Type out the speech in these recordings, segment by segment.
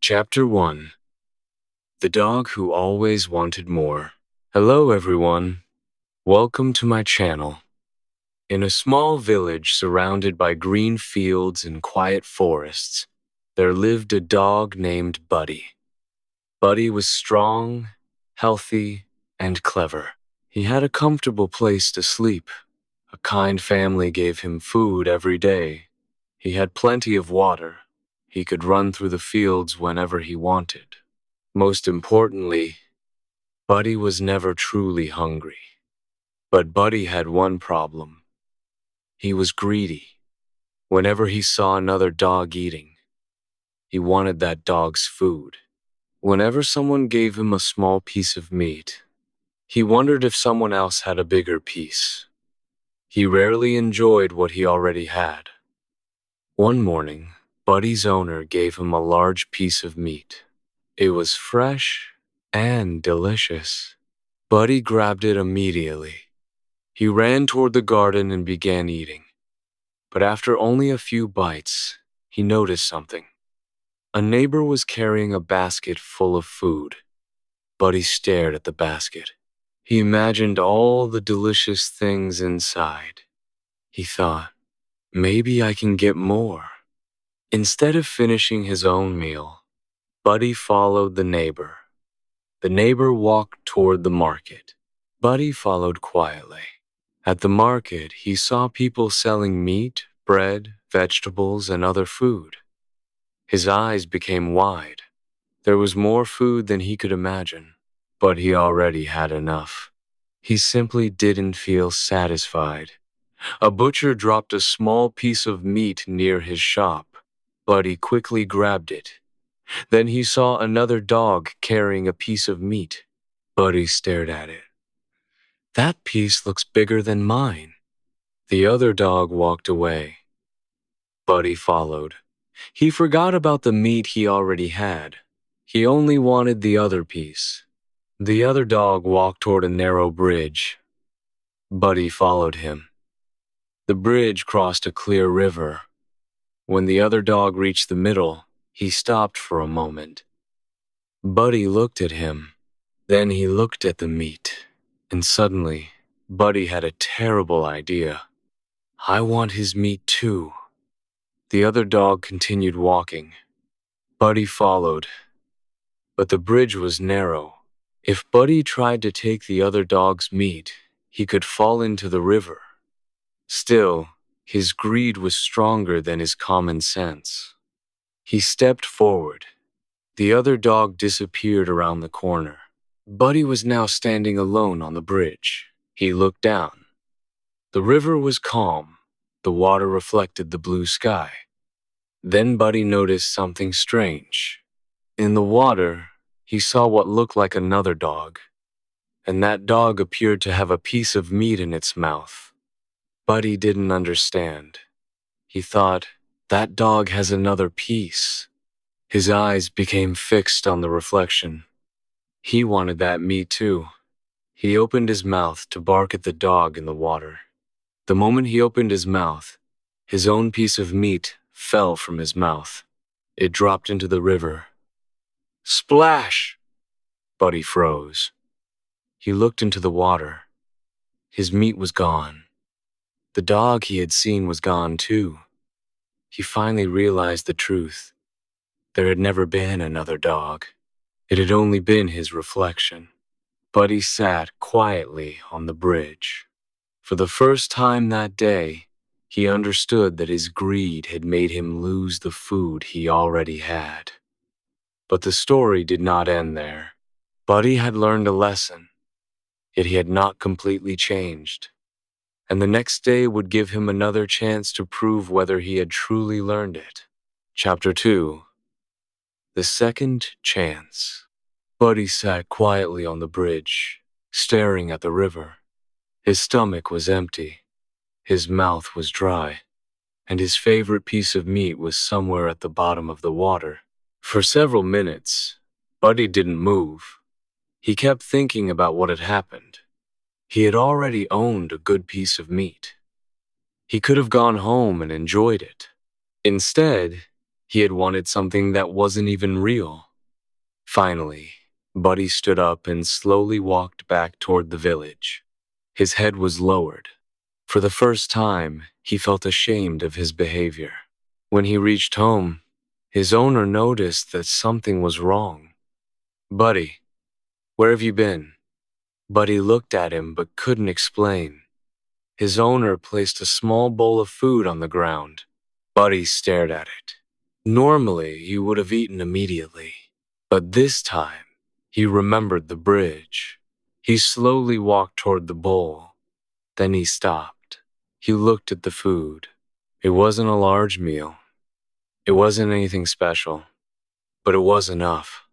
Chapter 1. The Dog Who Always Wanted More. Hello everyone. Welcome to my channel. In a small village surrounded by green fields and quiet forests, there lived a dog named Buddy. Buddy was strong, healthy, and clever. He had a comfortable place to sleep. A kind family gave him food every day. He had plenty of water. He could run through the fields whenever he wanted. Most importantly, Buddy was never truly hungry. But Buddy had one problem. He was greedy. Whenever he saw another dog eating, he wanted that dog's food. Whenever someone gave him a small piece of meat, he wondered if someone else had a bigger piece. He rarely enjoyed what he already had. One morning, Buddy's owner gave him a large piece of meat. It was fresh and delicious. Buddy grabbed it immediately. He ran toward the garden and began eating. But after only a few bites, he noticed something. A neighbor was carrying a basket full of food. Buddy stared at the basket. He imagined all the delicious things inside. He thought, maybe I can get more. Instead of finishing his own meal, Buddy followed the neighbor. The neighbor walked toward the market. Buddy followed quietly. At the market, he saw people selling meat, bread, vegetables, and other food. His eyes became wide. There was more food than he could imagine, but he already had enough. He simply didn't feel satisfied. A butcher dropped a small piece of meat near his shop. Buddy quickly grabbed it. Then he saw another dog carrying a piece of meat. Buddy stared at it. That piece looks bigger than mine. The other dog walked away. Buddy followed. He forgot about the meat he already had. He only wanted the other piece. The other dog walked toward a narrow bridge. Buddy followed him. The bridge crossed a clear river. When the other dog reached the middle, he stopped for a moment. Buddy looked at him. Then he looked at the meat. And suddenly, Buddy had a terrible idea. I want his meat too. The other dog continued walking. Buddy followed. But the bridge was narrow. If Buddy tried to take the other dog's meat, he could fall into the river. Still, his greed was stronger than his common sense. He stepped forward. The other dog disappeared around the corner. Buddy was now standing alone on the bridge. He looked down. The river was calm. The water reflected the blue sky. Then Buddy noticed something strange. In the water, he saw what looked like another dog, and that dog appeared to have a piece of meat in its mouth. Buddy didn't understand. He thought, that dog has another piece. His eyes became fixed on the reflection. He wanted that meat too. He opened his mouth to bark at the dog in the water. The moment he opened his mouth, his own piece of meat fell from his mouth. It dropped into the river. Splash! Buddy froze. He looked into the water. His meat was gone. The dog he had seen was gone too. He finally realized the truth. There had never been another dog. It had only been his reflection. Buddy sat quietly on the bridge. For the first time that day, he understood that his greed had made him lose the food he already had. But the story did not end there. Buddy had learned a lesson, yet he had not completely changed. And the next day would give him another chance to prove whether he had truly learned it. Chapter 2. The Second Chance. Buddy sat quietly on the bridge, staring at the river. His stomach was empty. His mouth was dry, and his favorite piece of meat was somewhere at the bottom of the water. For several minutes, Buddy didn't move. He kept thinking about what had happened. He had already owned a good piece of meat. He could have gone home and enjoyed it. Instead, He had wanted something that wasn't even real. Finally, Buddy stood up and slowly walked back toward the village. His head was lowered. For the first time, he felt ashamed of his behavior. When he reached home, his owner noticed that something was wrong. "Buddy, where have you been?" Buddy looked at him but couldn't explain. His owner placed a small bowl of food on the ground. Buddy stared at it. Normally, he would have eaten immediately, but this time, he remembered the bridge. He slowly walked toward the bowl. Then he stopped. He looked at the food. It wasn't a large meal. It wasn't anything special, but it was enough.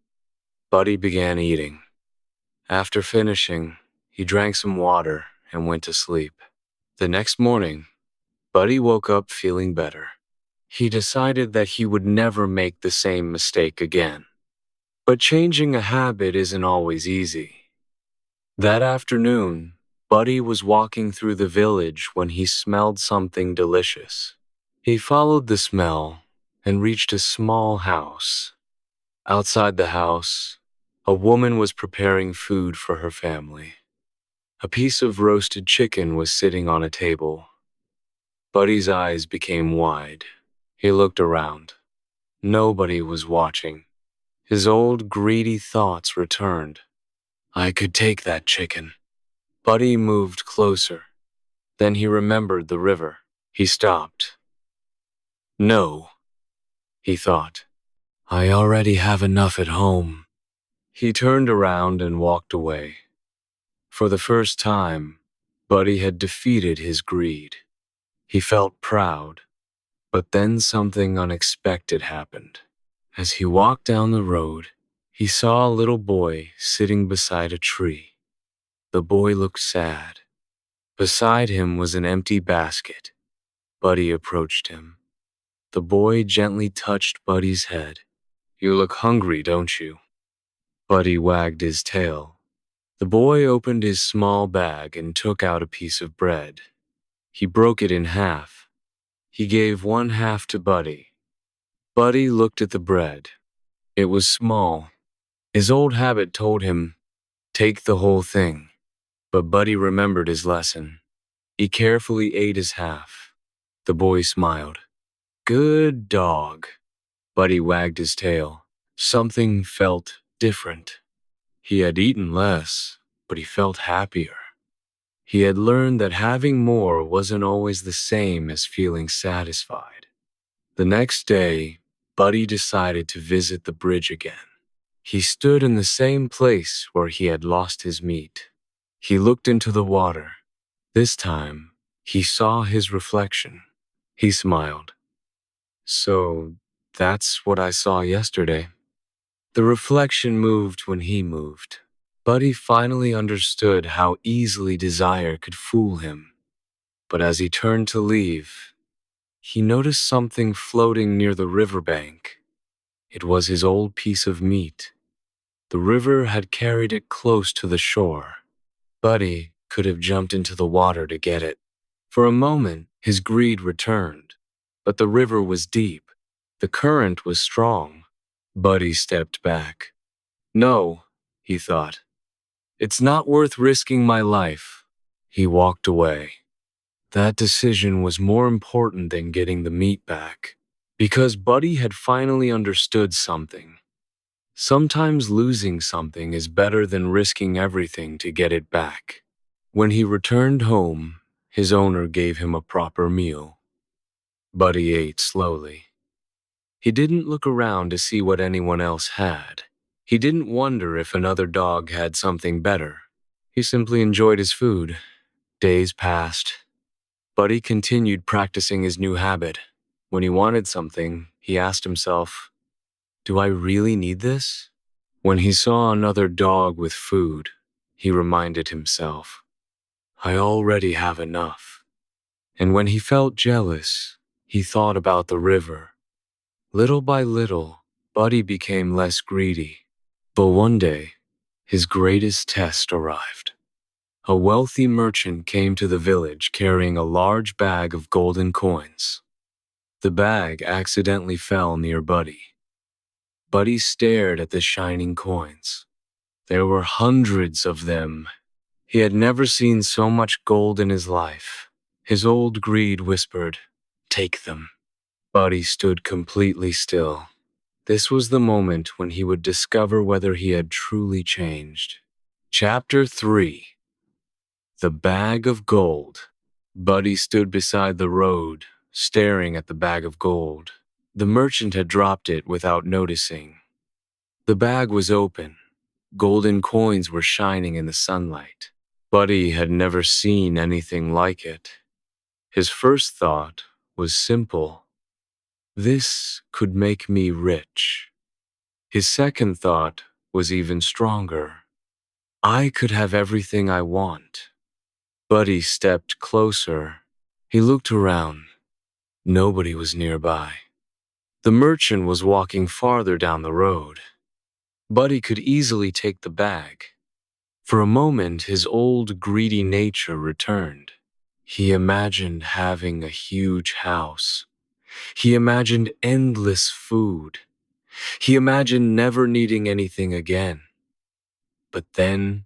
Buddy began eating. After finishing, he drank some water and went to sleep. The next morning, Buddy woke up feeling better. He decided that he would never make the same mistake again. But changing a habit isn't always easy. That afternoon, Buddy was walking through the village when he smelled something delicious. He followed the smell and reached a small house. Outside the house, a woman was preparing food for her family. A piece of roasted chicken was sitting on a table. Buddy's eyes became wide. He looked around. Nobody was watching. His old greedy thoughts returned. "I could take that chicken." Buddy moved closer. Then he remembered the river. He stopped. "No," he thought. "I already have enough at home." He turned around and walked away. For the first time, Buddy had defeated his greed. He felt proud, but then something unexpected happened. As he walked down the road, he saw a little boy sitting beside a tree. The boy looked sad. Beside him was an empty basket. Buddy approached him. The boy gently touched Buddy's head. "You look hungry, don't you?" Buddy wagged his tail. The boy opened his small bag and took out a piece of bread. He broke it in half. He gave one half to Buddy. Buddy looked at the bread. It was small. His old habit told him, "Take the whole thing." But Buddy remembered his lesson. He carefully ate his half. The boy smiled. "Good dog." Buddy wagged his tail. Something felt different. He had eaten less, but he felt happier. He had learned that having more wasn't always the same as feeling satisfied. The next day, Buddy decided to visit the bridge again. He stood in the same place where he had lost his meat. He looked into the water. This time, he saw his reflection. He smiled. "So, that's what I saw yesterday." The reflection moved when he moved. Buddy finally understood how easily desire could fool him. But as he turned to leave, he noticed something floating near the riverbank. It was his old piece of meat. The river had carried it close to the shore. Buddy could have jumped into the water to get it. For a moment, his greed returned. But the river was deep. The current was strong. Buddy stepped back. "No," he thought. "It's not worth risking my life." He walked away. That decision was more important than getting the meat back, because Buddy had finally understood something. Sometimes losing something is better than risking everything to get it back. When he returned home, his owner gave him a proper meal. Buddy ate slowly. He didn't look around to see what anyone else had. He didn't wonder if another dog had something better. He simply enjoyed his food. Days passed. Buddy continued practicing his new habit. When he wanted something, he asked himself, "Do I really need this?" When he saw another dog with food, he reminded himself, "I already have enough." And when he felt jealous, he thought about the river. Little by little, Buddy became less greedy. But one day, his greatest test arrived. A wealthy merchant came to the village carrying a large bag of golden coins. The bag accidentally fell near Buddy. Buddy stared at the shining coins. There were hundreds of them. He had never seen so much gold in his life. His old greed whispered, "Take them." Buddy stood completely still. This was the moment when he would discover whether he had truly changed. Chapter 3. The Bag of Gold. Buddy stood beside the road, staring at the bag of gold. The merchant had dropped it without noticing. The bag was open. Golden coins were shining in the sunlight. Buddy had never seen anything like it. His first thought was simple. This could make me rich. His second thought was even stronger. I could have everything I want. Buddy stepped closer. He looked around. Nobody was nearby. The merchant was walking farther down the road. Buddy could easily take the bag. For a moment, his old greedy nature returned. He imagined having a huge house. He imagined endless food. He imagined never needing anything again. But then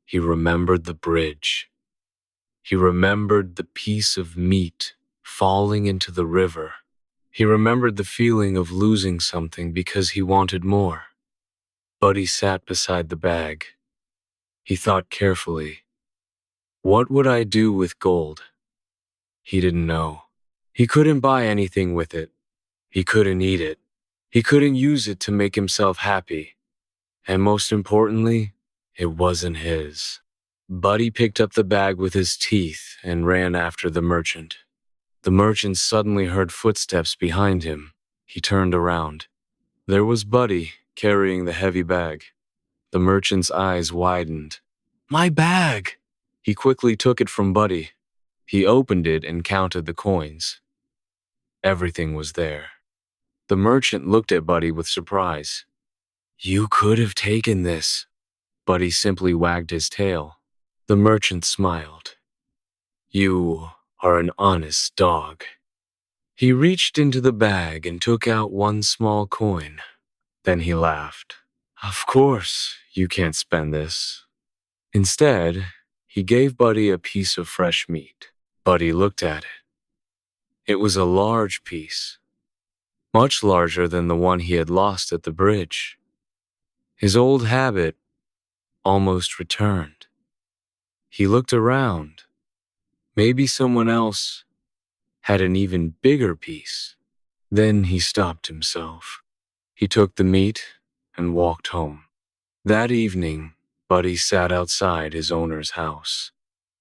he remembered the bridge. He remembered the piece of meat falling into the river. He remembered the feeling of losing something because he wanted more. Buddy sat beside the bag. He thought carefully. What would I do with gold? He didn't know. He couldn't buy anything with it. He couldn't eat it. He couldn't use it to make himself happy. And most importantly, it wasn't his. Buddy picked up the bag with his teeth and ran after the merchant. The merchant suddenly heard footsteps behind him. He turned around. There was Buddy carrying the heavy bag. The merchant's eyes widened. My bag! He quickly took it from Buddy. He opened it and counted the coins. Everything was there. The merchant looked at Buddy with surprise. You could have taken this. Buddy simply wagged his tail. The merchant smiled. You are an honest dog. He reached into the bag and took out one small coin. Then he laughed. Of course, you can't spend this. Instead, he gave Buddy a piece of fresh meat. Buddy looked at it. It was a large piece, much larger than the one he had lost at the bridge. His old habit almost returned. He looked around. Maybe someone else had an even bigger piece. Then he stopped himself. He took the meat and walked home. That evening, Buddy sat outside his owner's house.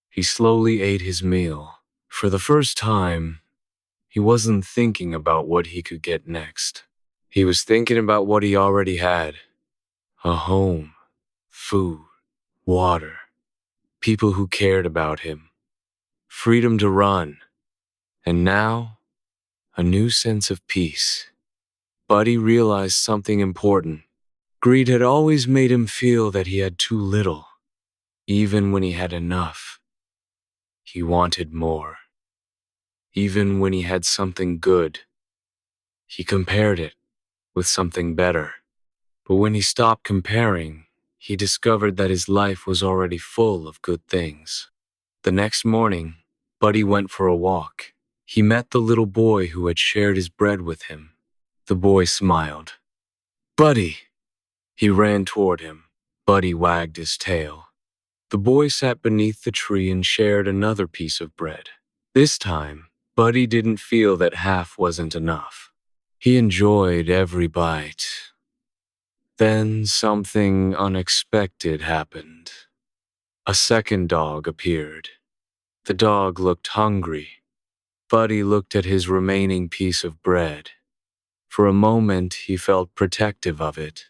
He slowly ate his meal. For the first time, he wasn't thinking about what he could get next. He was thinking about what he already had. A home, food, water, people who cared about him, freedom to run, and now, a new sense of peace. Buddy realized something important. Greed had always made him feel that he had too little. Even when he had enough, he wanted more. Even when he had something good, he compared it with something better. But when he stopped comparing, he discovered that his life was already full of good things. The next morning, Buddy went for a walk. He met the little boy who had shared his bread with him. The boy smiled. Buddy! He ran toward him. Buddy wagged his tail. The boy sat beneath the tree and shared another piece of bread. This time, Buddy didn't feel that half wasn't enough. He enjoyed every bite. Then something unexpected happened. A second dog appeared. The dog looked hungry. Buddy looked at his remaining piece of bread. For a moment, he felt protective of it.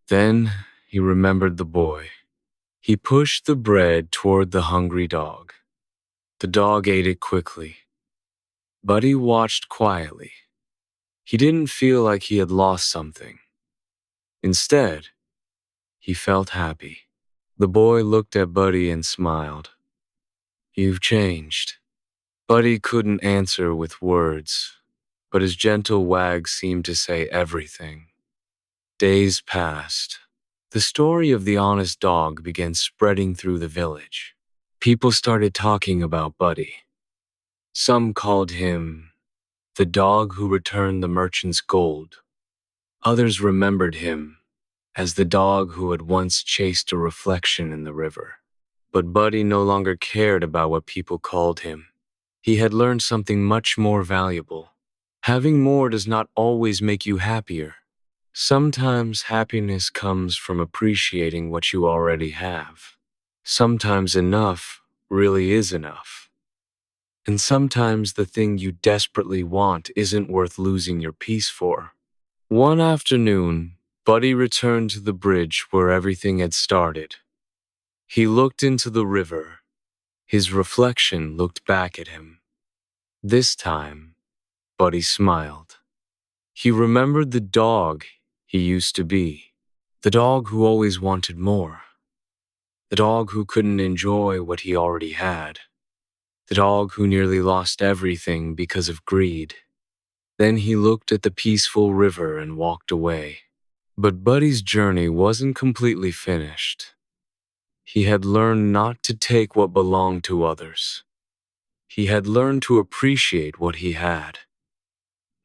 Then he remembered the boy. He pushed the bread toward the hungry dog. The dog ate it quickly. Buddy watched quietly. He didn't feel like he had lost something. Instead, he felt happy. The boy looked at Buddy and smiled. You've changed. Buddy couldn't answer with words, but his gentle wag seemed to say everything. Days passed. The story of the honest dog began spreading through the village. People started talking about Buddy. Some called him the dog who returned the merchant's gold. Others remembered him as the dog who had once chased a reflection in the river. But Buddy no longer cared about what people called him. He had learned something much more valuable. Having more does not always make you happier. Sometimes happiness comes from appreciating what you already have. Sometimes enough really is enough. And sometimes the thing you desperately want isn't worth losing your peace for. One afternoon, Buddy returned to the bridge where everything had started. He looked into the river. His reflection looked back at him. This time, Buddy smiled. He remembered the dog he used to be. The dog who always wanted more. The dog who couldn't enjoy what he already had. The dog who nearly lost everything because of greed. Then he looked at the peaceful river and walked away. But Buddy's journey wasn't completely finished. He had learned not to take what belonged to others. He had learned to appreciate what he had.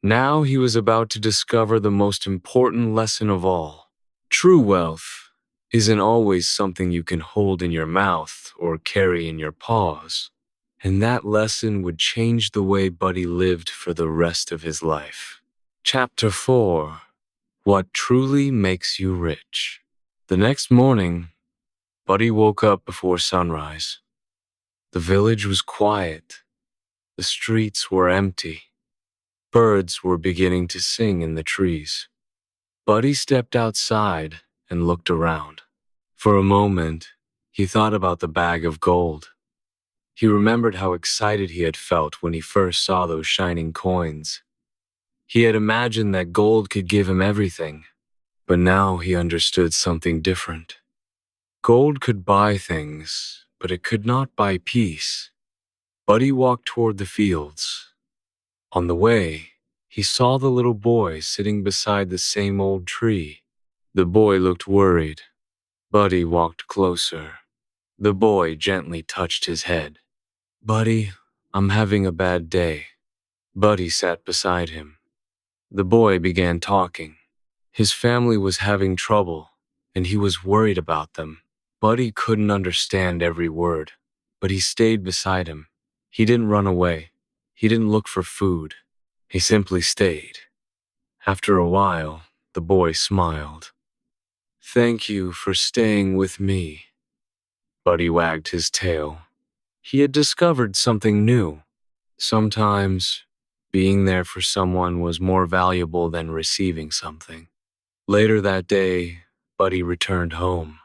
Now he was about to discover the most important lesson of all. True wealth isn't always something you can hold in your mouth or carry in your paws. And that lesson would change the way Buddy lived for the rest of his life. Chapter 4. What truly makes you rich. The next morning, Buddy woke up before sunrise. The village was quiet. The streets were empty. Birds were beginning to sing in the trees. Buddy stepped outside and looked around. For a moment, he thought about the bag of gold. He remembered how excited he had felt when he first saw those shining coins. He had imagined that gold could give him everything, but now he understood something different. Gold could buy things, but it could not buy peace. Buddy walked toward the fields. On the way, he saw the little boy sitting beside the same old tree. The boy looked worried. Buddy walked closer. The boy gently touched his head. "Buddy, I'm having a bad day." Buddy sat beside him. The boy began talking. His family was having trouble, and he was worried about them. Buddy couldn't understand every word, but he stayed beside him. He didn't run away. He didn't look for food. He simply stayed. After a while, the boy smiled. "Thank you for staying with me." Buddy wagged his tail. He had discovered something new. Sometimes, being there for someone was more valuable than receiving something. Later that day, Buddy returned home.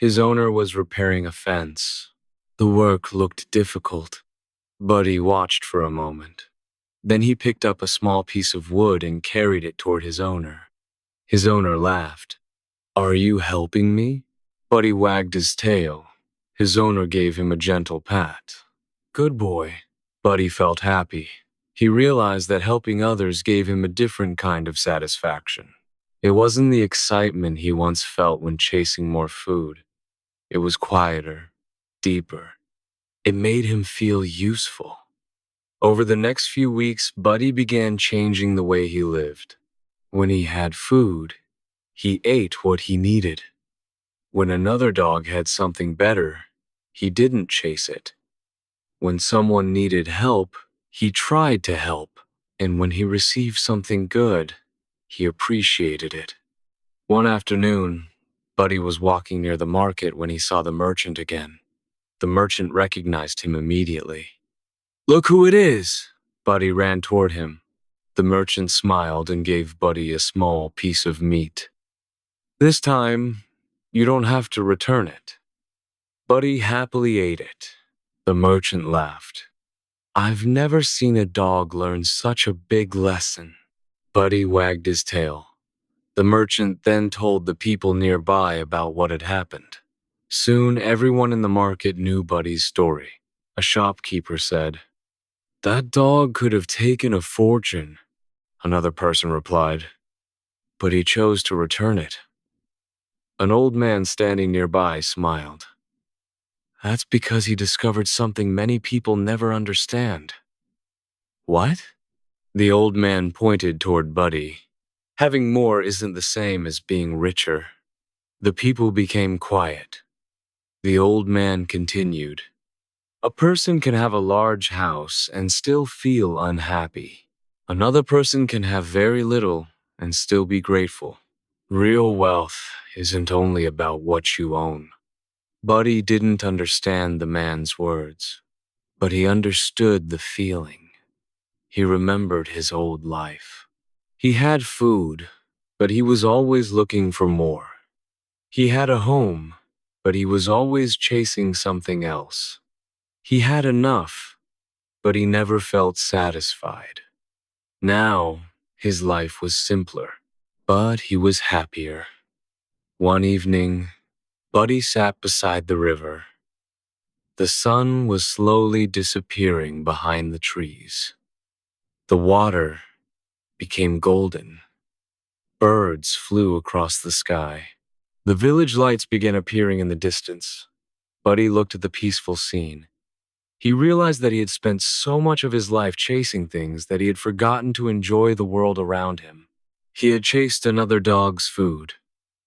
His owner was repairing a fence. The work looked difficult. Buddy watched for a moment. Then he picked up a small piece of wood and carried it toward his owner. His owner laughed. "Are you helping me?" Buddy wagged his tail. His owner gave him a gentle pat. "Good boy." Buddy felt happy. He realized that helping others gave him a different kind of satisfaction. It wasn't the excitement he once felt when chasing more food. It was quieter, deeper. It made him feel useful. Over the next few weeks, Buddy began changing the way he lived. When he had food, he ate what he needed. When another dog had something better, he didn't chase it. When someone needed help, he tried to help. And when he received something good, he appreciated it. One afternoon, Buddy was walking near the market when he saw the merchant again. The merchant recognized him immediately. "Look who it is!" Buddy ran toward him. The merchant smiled and gave Buddy a small piece of meat. "This time, you don't have to return it." Buddy happily ate it. The merchant laughed. "I've never seen a dog learn such a big lesson." Buddy wagged his tail. The merchant then told the people nearby about what had happened. Soon, everyone in the market knew Buddy's story. A shopkeeper said, "That dog could have taken a fortune, Another person replied, but he chose to return it. An old man standing nearby smiled. That's because he discovered something many people never understand. What? The old man pointed toward Buddy. Having more isn't the same as being richer. The people became quiet. The old man continued. A person can have a large house and still feel unhappy. Another person can have very little and still be grateful. Real wealth isn't only about what you own. Buddy didn't understand the man's words, but he understood the feeling. He remembered his old life. He had food, but he was always looking for more. He had a home, but he was always chasing something else. He had enough, but he never felt satisfied. Now, his life was simpler, but he was happier. One evening, Buddy sat beside the river. The sun was slowly disappearing behind the trees. The water became golden. Birds flew across the sky. The village lights began appearing in the distance. Buddy looked at the peaceful scene. He realized that he had spent so much of his life chasing things that he had forgotten to enjoy the world around him. He had chased another dog's food.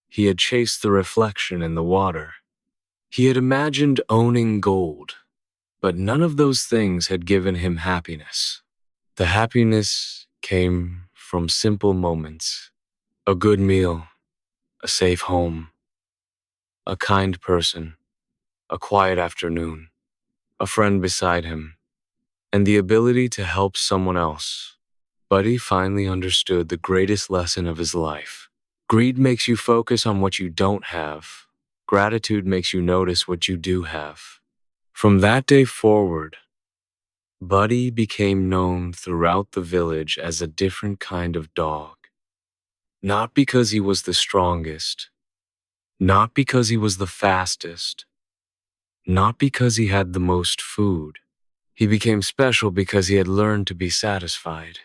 He had chased the reflection in the water. He had imagined owning gold, but none of those things had given him happiness. The happiness came from simple moments: a good meal, a safe home, a kind person, a quiet afternoon, a friend beside him, and the ability to help someone else. Buddy finally understood the greatest lesson of his life. Greed makes you focus on what you don't have. Gratitude makes you notice what you do have. From that day forward, Buddy became known throughout the village as a different kind of dog. Not because he was the strongest, not because he was the fastest, not because he had the most food. He became special because he had learned to be satisfied.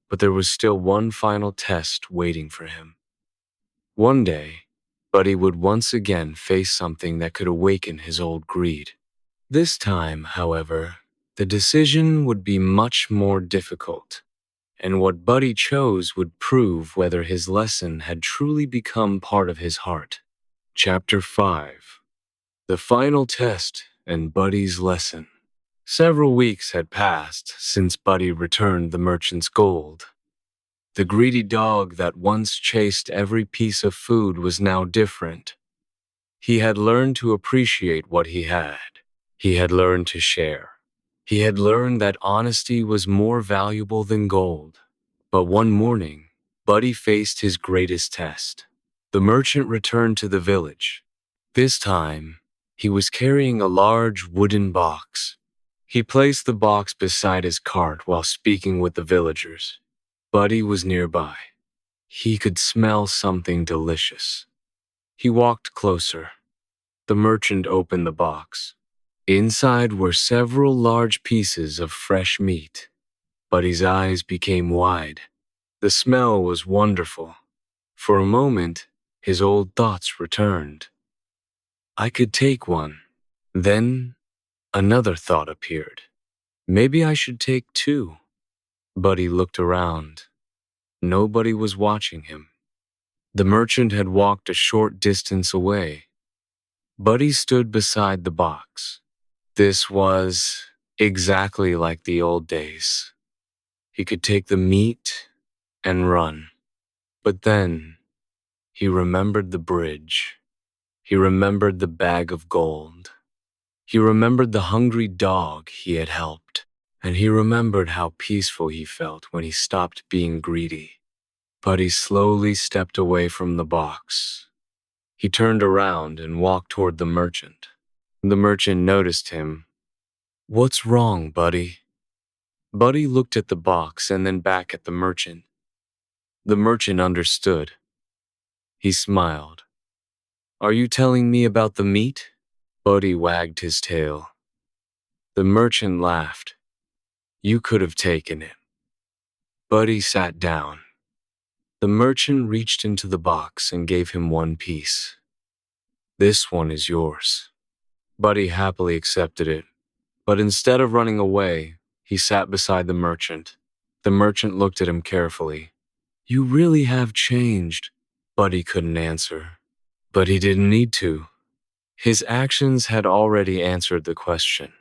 But there was still one final test waiting for him. One day, Buddy would once again face something that could awaken his old greed. This time, however, the decision would be much more difficult, and what Buddy chose would prove whether his lesson had truly become part of his heart. Chapter 5: The Final Test and Buddy's Lesson. Several weeks had passed since Buddy returned the merchant's gold. The greedy dog that once chased every piece of food was now different. He had learned to appreciate what he had. He had learned to share. He had learned that honesty was more valuable than gold. But one morning, Buddy faced his greatest test. The merchant returned to the village. This time, he was carrying a large wooden box. He placed the box beside his cart while speaking with the villagers. Buddy was nearby. He could smell something delicious. He walked closer. The merchant opened the box. Inside were several large pieces of fresh meat. Buddy's eyes became wide. The smell was wonderful. For a moment, his old thoughts returned. I could take one. Then, another thought appeared. Maybe I should take two. Buddy looked around. Nobody was watching him. The merchant had walked a short distance away. Buddy stood beside the box. This was exactly like the old days. He could take the meat and run. But then, he remembered the bridge. He remembered the bag of gold. He remembered the hungry dog he had helped. And he remembered how peaceful he felt when he stopped being greedy. Buddy slowly stepped away from the box. He turned around and walked toward the merchant. The merchant noticed him. What's wrong, Buddy? Buddy looked at the box and then back at the merchant. The merchant understood. He smiled. Are you telling me about the meat? Buddy wagged his tail. The merchant laughed. You could have taken it. Buddy sat down. The merchant reached into the box and gave him one piece. "This one is yours." Buddy happily accepted it, but instead of running away, he sat beside the merchant. The merchant looked at him carefully. "You really have changed," Buddy couldn't answer. But he didn't need to. His actions had already answered the question.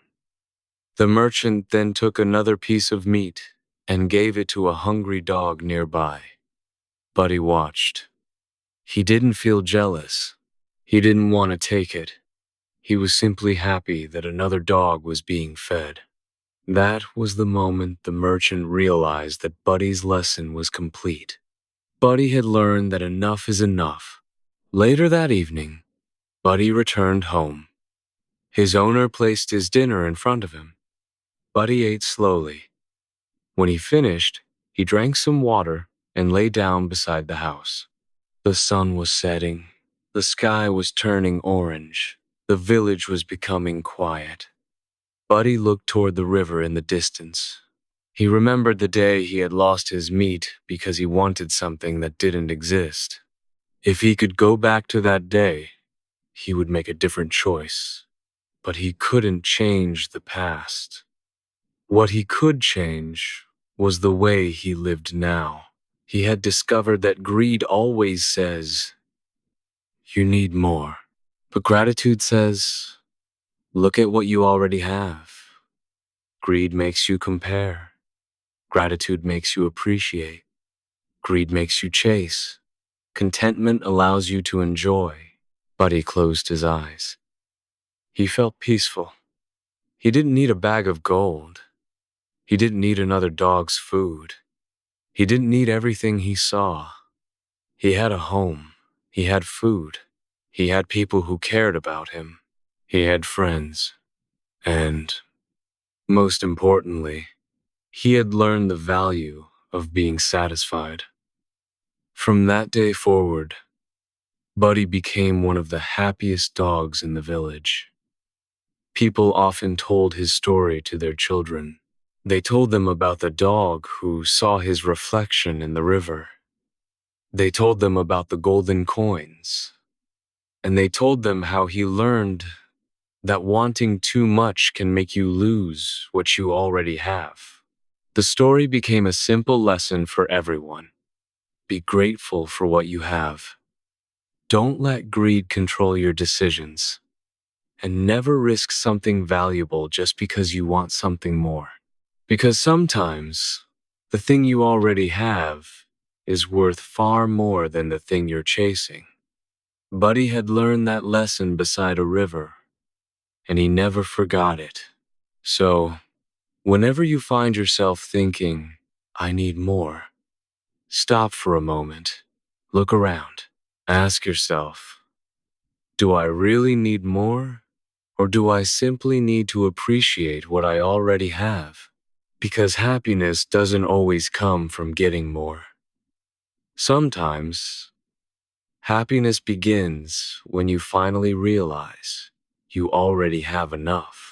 The merchant then took another piece of meat and gave it to a hungry dog nearby. Buddy watched. He didn't feel jealous. He didn't want to take it. He was simply happy that another dog was being fed. That was the moment the merchant realized that Buddy's lesson was complete. Buddy had learned that enough is enough. Later that evening, Buddy returned home. His owner placed his dinner in front of him. Buddy ate slowly. When he finished, he drank some water and lay down beside the house. The sun was setting. The sky was turning orange. The village was becoming quiet. Buddy looked toward the river in the distance. He remembered the day he had lost his meat because he wanted something that didn't exist. If he could go back to that day, he would make a different choice. But he couldn't change the past. What he could change was the way he lived now. He had discovered that greed always says, "You need more." But gratitude says, "Look at what you already have." Greed makes you compare. Gratitude makes you appreciate. Greed makes you chase. Contentment allows you to enjoy. Buddy closed his eyes. He felt peaceful. He didn't need a bag of gold. He didn't need another dog's food. He didn't need everything he saw. He had a home. He had food. He had people who cared about him. He had friends. And, most importantly, he had learned the value of being satisfied. From that day forward, Buddy became one of the happiest dogs in the village. People often told his story to their children. They told them about the dog who saw his reflection in the river. They told them about the golden coins. And they told them how he learned that wanting too much can make you lose what you already have. The story became a simple lesson for everyone. Be grateful for what you have. Don't let greed control your decisions. And never risk something valuable just because you want something more. Because sometimes, the thing you already have is worth far more than the thing you're chasing. Buddy had learned that lesson beside a river, and he never forgot it. So, whenever you find yourself thinking, "I need more," stop for a moment. Look around. Ask yourself, do I really need more? Or do I simply need to appreciate what I already have? Because happiness doesn't always come from getting more. Sometimes, happiness begins when you finally realize you already have enough.